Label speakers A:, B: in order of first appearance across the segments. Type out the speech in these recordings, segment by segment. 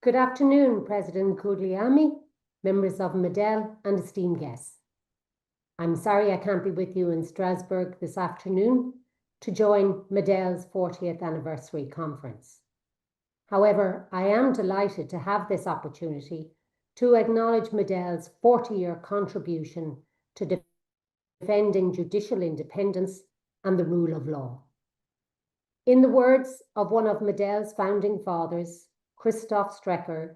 A: Good afternoon, President Guglielmi, members of MEDEL and esteemed guests. I'm sorry I can't be with you in Strasbourg this afternoon to join MEDEL's 40th anniversary conference. However, I am delighted to have this opportunity to acknowledge MEDEL's 40-year contribution to defending judicial independence and the rule of law. In the words of one of MEDEL's founding fathers, Christoph Strecker,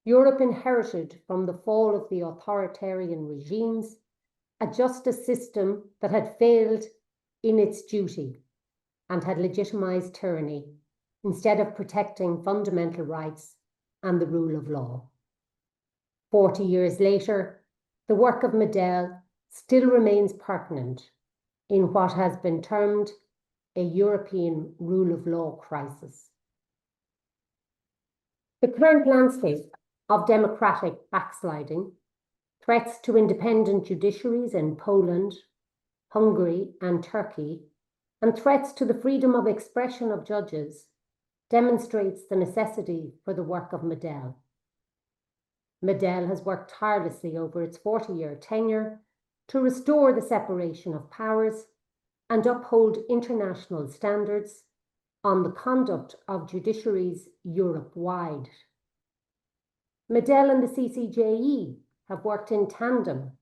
A: Europe inherited from the fall of the authoritarian regimes a justice system that had failed in its duty and had legitimized tyranny instead of protecting fundamental rights and the rule of law. 40 years later, the work of MEDEL still remains pertinent in what has been termed a European rule of law crisis. The current landscape of democratic backsliding, threats to independent judiciaries in Poland, Hungary, and Turkey, and threats to the freedom of expression of judges demonstrates the necessity for the work of MEDEL. MEDEL has worked tirelessly over its 40-year tenure to restore the separation of powers and uphold international standards on the conduct of judiciaries Europe-wide. MEDEL and the CCJE have worked in tandem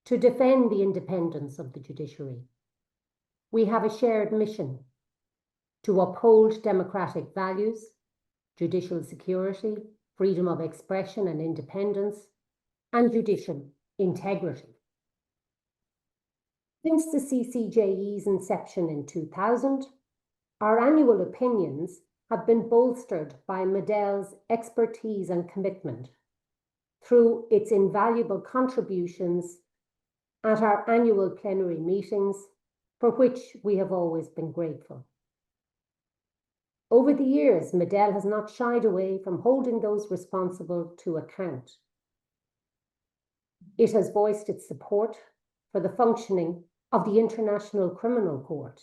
A: to defend the independence of the judiciary. We have a shared mission to uphold democratic values, judicial security, freedom of expression and independence, and judicial integrity. Since the CCJE's inception in 2000, our annual opinions have been bolstered by MEDEL's expertise and commitment through its invaluable contributions at our annual plenary meetings, for which we have always been grateful. Over the years, MEDEL has not shied away from holding those responsible to account. It has voiced its support for the functioning of the International Criminal Court,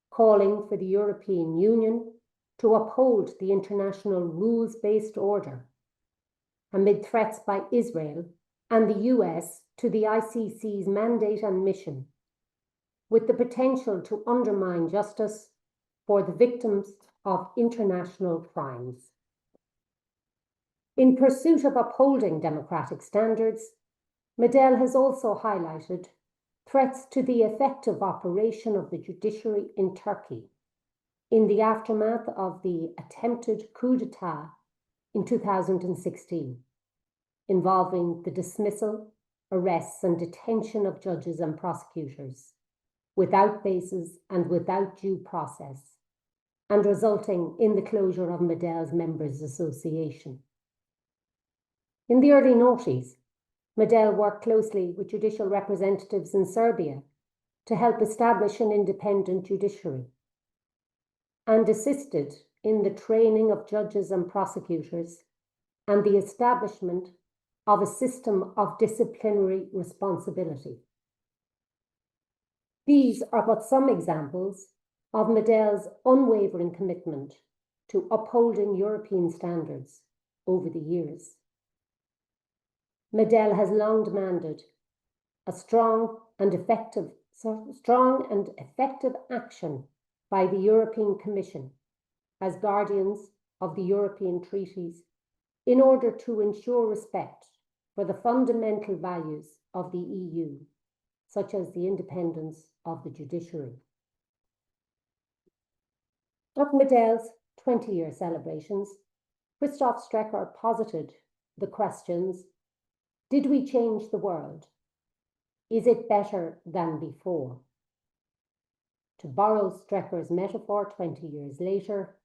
A: calling for the European Union to uphold the international rules-based order amid threats by Israel and the US to the ICC's mandate and mission, with the potential to undermine justice for the victims of international crimes. In pursuit of upholding democratic standards, MEDEL has also highlighted threats to the effective operation of the judiciary in Turkey in the aftermath of the attempted coup d'etat in 2016, involving the dismissal, arrests, and detention of judges and prosecutors without basis and without due process, and resulting in the closure of MEDEL's Members Association. In the early noughties, MEDEL worked closely with judicial representatives in Serbia to help establish an independent judiciary, and assisted in the training of judges and prosecutors and the establishment of a system of disciplinary responsibility. These are but some examples of MEDEL's unwavering commitment to upholding European standards over the years. MEDEL has long demanded a strong and effective action by the European Commission as guardians of the European treaties in order to ensure respect for the fundamental values of the EU, such as the independence of the judiciary. At MEDEL's 20-year celebrations, Christoph Strecker posited the questions: did we change the world? Is it better than before? To borrow Strecker's metaphor 20 years later,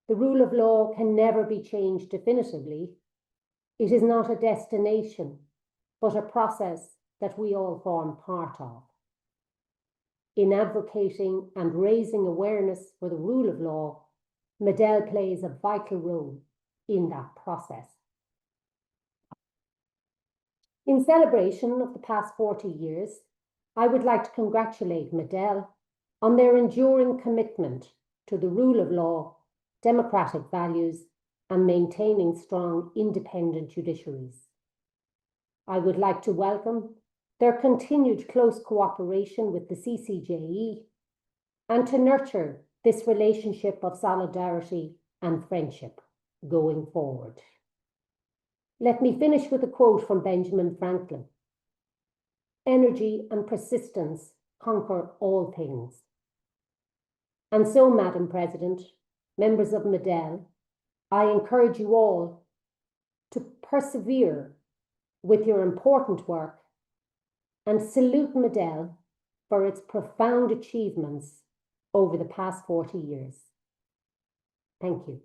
A: the rule of law can never be changed definitively. It is not a destination, but a process that we all form part of. In advocating and raising awareness for the rule of law, MEDEL plays a vital role in that process. In celebration of the past 40 years, I would like to congratulate MEDEL on their enduring commitment to the rule of law, democratic values, and maintaining strong independent judiciaries. I would like to welcome their continued close cooperation with the CCJE and to nurture this relationship of solidarity and friendship going forward. Let me finish with a quote from Benjamin Franklin. Energy and persistence conquer all things. And so, Madam President, members of MEDEL, I encourage you all to persevere with your important work and salute MEDEL for its profound achievements over the past 40 years. Thank you.